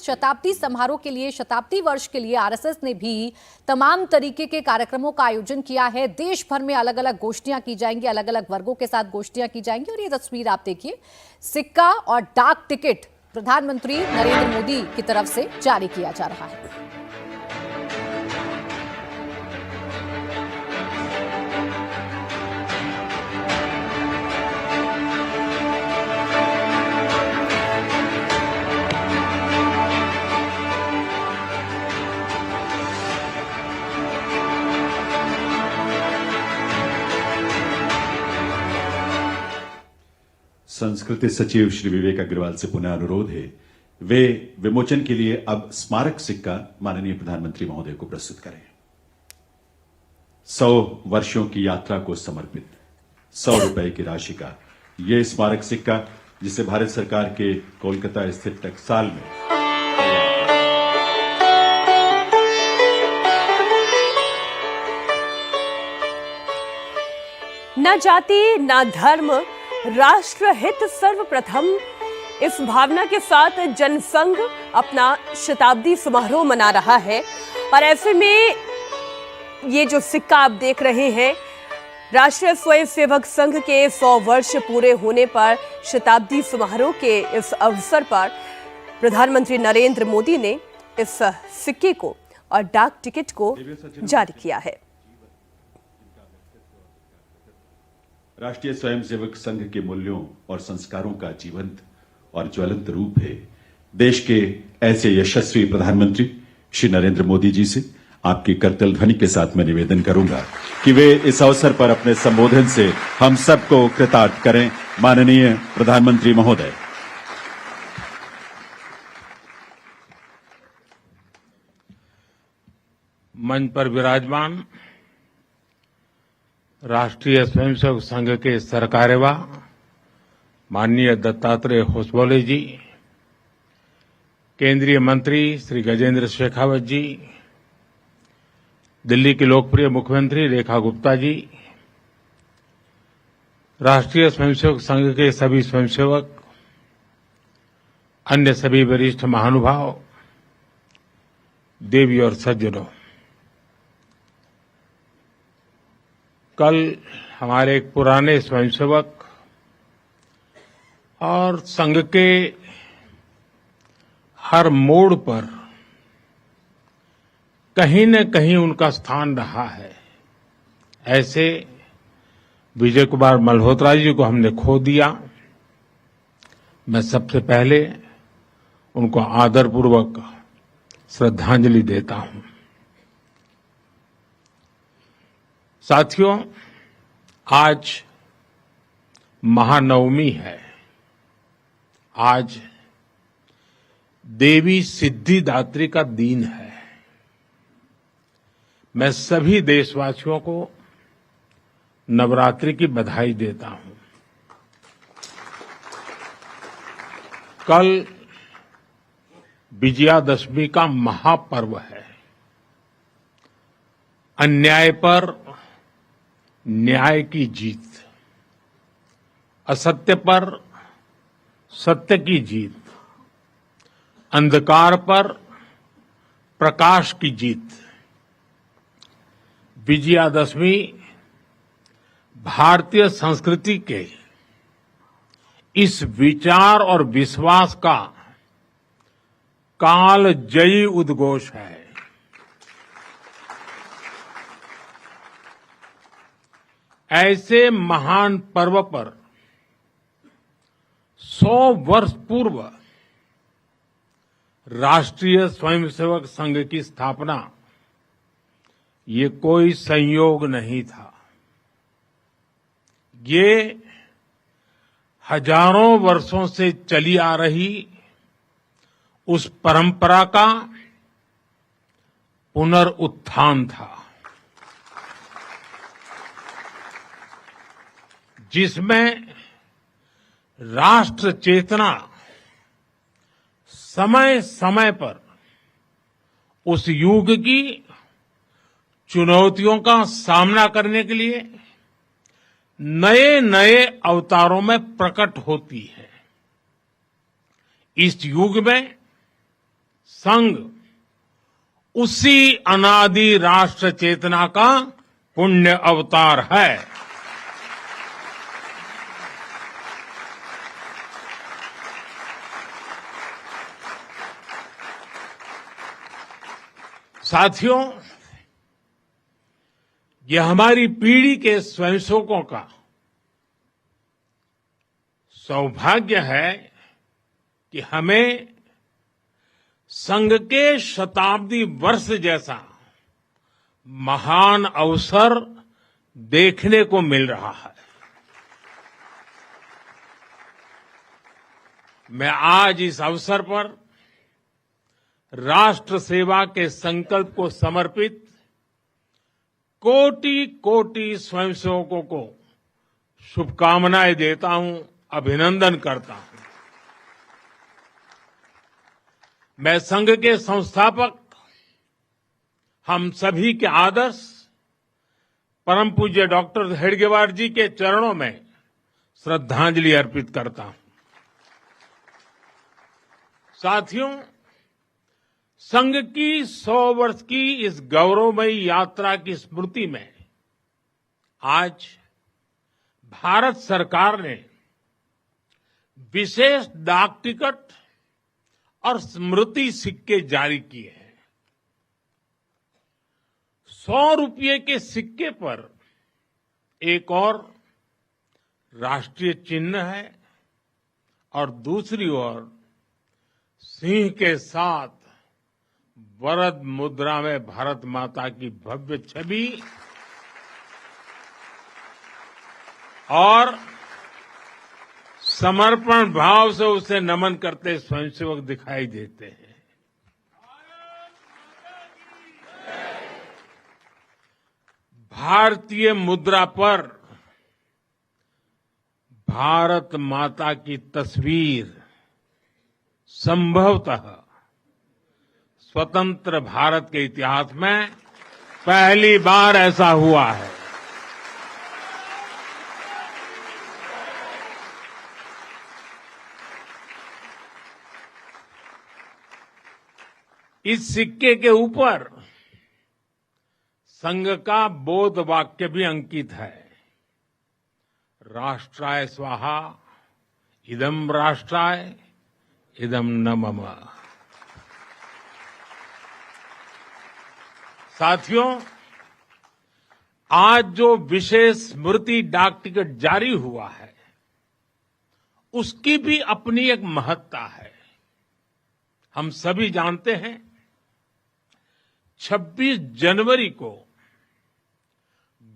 शताब्दी समारोह के लिए, शताब्दी वर्ष के लिए आरएसएस ने भी तमाम तरीके के कार्यक्रमों का आयोजन किया है। देश भर में अलग अलग गोष्ठियां की जाएंगी, अलग अलग वर्गों के साथ गोष्ठियां की जाएंगी। और ये तस्वीर आप देखिए, सिक्का और डाक टिकट प्रधानमंत्री नरेंद्र मोदी की तरफ से जारी किया जा रहा है। संस्कृति सचिव श्री विवेक अग्रवाल से पुनः अनुरोध है, वे विमोचन के लिए अब स्मारक सिक्का माननीय प्रधानमंत्री महोदय को प्रस्तुत करें। 100 वर्षों की यात्रा को समर्पित 100 रुपए की राशि का यह स्मारक सिक्का, जिसे भारत सरकार के कोलकाता स्थित टकसाल में न जाति न धर्म, राष्ट्र हित सर्वप्रथम, इस भावना के साथ जनसंघ अपना शताब्दी समारोह मना रहा है। और ऐसे में ये जो सिक्का आप देख रहे हैं, राष्ट्रीय स्वयंसेवक संघ के 100 वर्ष पूरे होने पर शताब्दी समारोह के इस अवसर पर प्रधानमंत्री नरेंद्र मोदी ने इस सिक्के को और डाक टिकट को जारी किया है। राष्ट्रीय स्वयंसेवक संघ के मूल्यों और संस्कारों का जीवंत और ज्वलंत रूप है। देश के ऐसे यशस्वी प्रधानमंत्री श्री नरेंद्र मोदी जी से आपकी करतल ध्वनि के साथ मैं निवेदन करूंगा कि वे इस अवसर पर अपने संबोधन से हम सबको कृतार्थ करें। माननीय प्रधानमंत्री महोदय। मंच पर विराजमान राष्ट्रीय स्वयंसेवक संघ के सरकार्यवाह माननीय दत्तात्रेय होसबोले जी, केंद्रीय मंत्री श्री गजेंद्र शेखावत जी, दिल्ली की लोकप्रिय मुख्यमंत्री रेखा गुप्ता जी, राष्ट्रीय स्वयंसेवक संघ के सभी स्वयंसेवक, अन्य सभी वरिष्ठ महानुभाव, देवी और सज्जनों, कल हमारे एक पुराने स्वयंसेवक और संघ के हर मोड़ पर कहीं न कहीं उनका स्थान रहा है, ऐसे विजय कुमार मल्होत्रा जी को हमने खो दिया। मैं सबसे पहले उनको आदरपूर्वक श्रद्धांजलि देता हूं। साथियों, आज महानवमी है। आज देवी सिद्धिदात्री का दिन है। मैं सभी देशवासियों को नवरात्रि की बधाई देता हूं। कल विजयादशमी का महापर्व है। अन्याय पर न्याय की जीत, असत्य पर सत्य की जीत, अंधकार पर प्रकाश की जीत। विजयादशमी भारतीय संस्कृति के इस विचार और विश्वास का कालजयी उद्घोष है। ऐसे महान पर्व पर 100 वर्ष पूर्व राष्ट्रीय स्वयंसेवक संघ की स्थापना, ये कोई संयोग नहीं था। ये हजारों वर्षों से चली आ रही उस परंपरा का पुनरुत्थान था, जिसमें राष्ट्र चेतना समय समय पर उस युग की चुनौतियों का सामना करने के लिए नए नए अवतारों में प्रकट होती है। इस युग में संघ उसी अनादि राष्ट्र चेतना का पुण्य अवतार है। साथियों, यह हमारी पीढ़ी के स्वयंसेवकों का सौभाग्य है कि हमें संघ के शताब्दी वर्ष जैसा महान अवसर देखने को मिल रहा है। मैं आज इस अवसर पर राष्ट्र सेवा के संकल्प को समर्पित कोटि कोटि स्वयंसेवकों को शुभकामनाएं देता हूं, अभिनंदन करता हूं। मैं संघ के संस्थापक हम सभी के आदर्श परम पूज्य डॉक्टर हेडगेवार जी के चरणों में श्रद्धांजलि अर्पित करता हूं। साथियों, संघ की 100 वर्ष की इस गौरवमयी यात्रा की स्मृति में आज भारत सरकार ने विशेष डाक टिकट और स्मृति सिक्के जारी किए हैं। 100 रुपये के सिक्के पर एक और राष्ट्रीय चिन्ह है और दूसरी ओर सिंह के साथ वरद मुद्रा में भारत माता की भव्य छवि और समर्पण भाव से उसे नमन करते स्वयंसेवक दिखाई देते हैं। भारतीय मुद्रा पर भारत माता की तस्वीर संभवतः स्वतंत्र भारत के इतिहास में पहली बार ऐसा हुआ है। इस सिक्के के ऊपर संघ का बोध वाक्य भी अंकित है। राष्ट्राय स्वाहा इदं राष्ट्राय इदं न मम। साथियों, आज जो विशेष स्मृति डाक टिकट जारी हुआ है उसकी भी अपनी एक महत्ता है। हम सभी जानते हैं 26 जनवरी को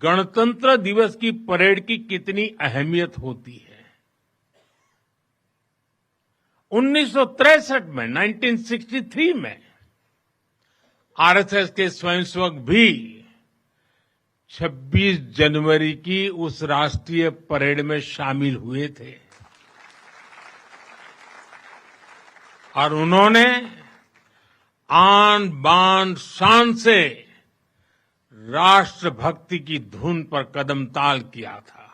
गणतंत्र दिवस की परेड की कितनी अहमियत होती है। 1963 में 1963 में आरएसएस के स्वयंसेवक भी 26 जनवरी की उस राष्ट्रीय परेड में शामिल हुए थे और उन्होंने आन बान शान से राष्ट्रभक्ति की धुन पर कदम ताल किया था।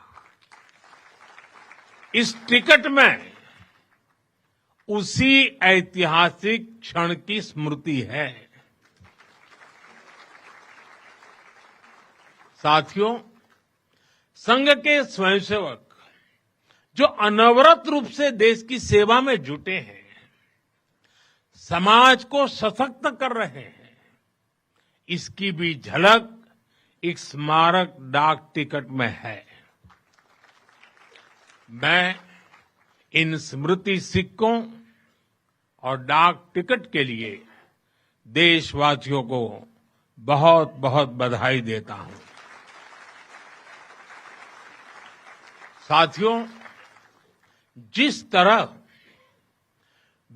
इस टिकट में उसी ऐतिहासिक क्षण की स्मृति है। साथियों, संघ के स्वयंसेवक जो अनवरत रूप से देश की सेवा में जुटे हैं, समाज को सशक्त कर रहे हैं, इसकी भी झलक एक स्मारक डाक टिकट में है। मैं इन स्मृति सिक्कों और डाक टिकट के लिए देशवासियों को बहुत बहुत बधाई देता हूं। साथियों, जिस तरह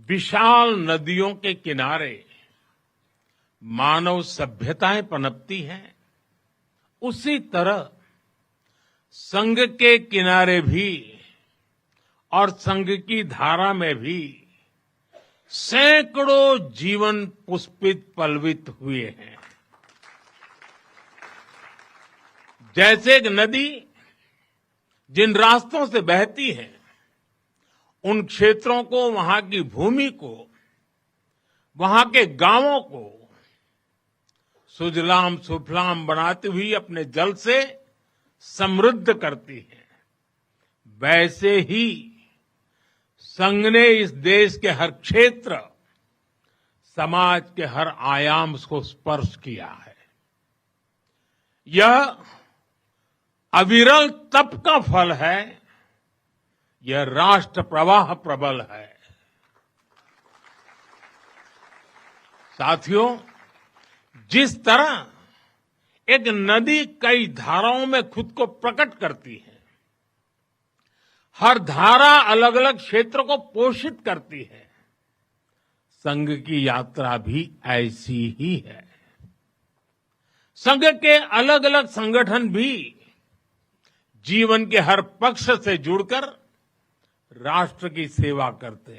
विशाल नदियों के किनारे मानव सभ्यताएं पनपती हैं, उसी तरह संघ के किनारे भी और संघ की धारा में भी सैकड़ों जीवन पुष्पित पल्वित हुए हैं। जैसे एक नदी जिन रास्तों से बहती है, उन क्षेत्रों को, वहां की भूमि को वहां के गांवों को सुजलाम सुफलाम बनाती हुई अपने जल से समृद्ध करती है, वैसे ही संघ ने इस देश के हर क्षेत्र, समाज के हर आयाम को स्पर्श किया है। यह अविरल तप का फल है, यह राष्ट्र प्रवाह प्रबल है। साथियों, जिस तरह एक नदी कई धाराओं में खुद को प्रकट करती है, हर धारा अलग अलग क्षेत्र को पोषित करती है, संघ की यात्रा भी ऐसी ही है। संघ के अलग अलग संगठन भी जीवन के हर पक्ष से जुड़कर राष्ट्र की सेवा करते हैं।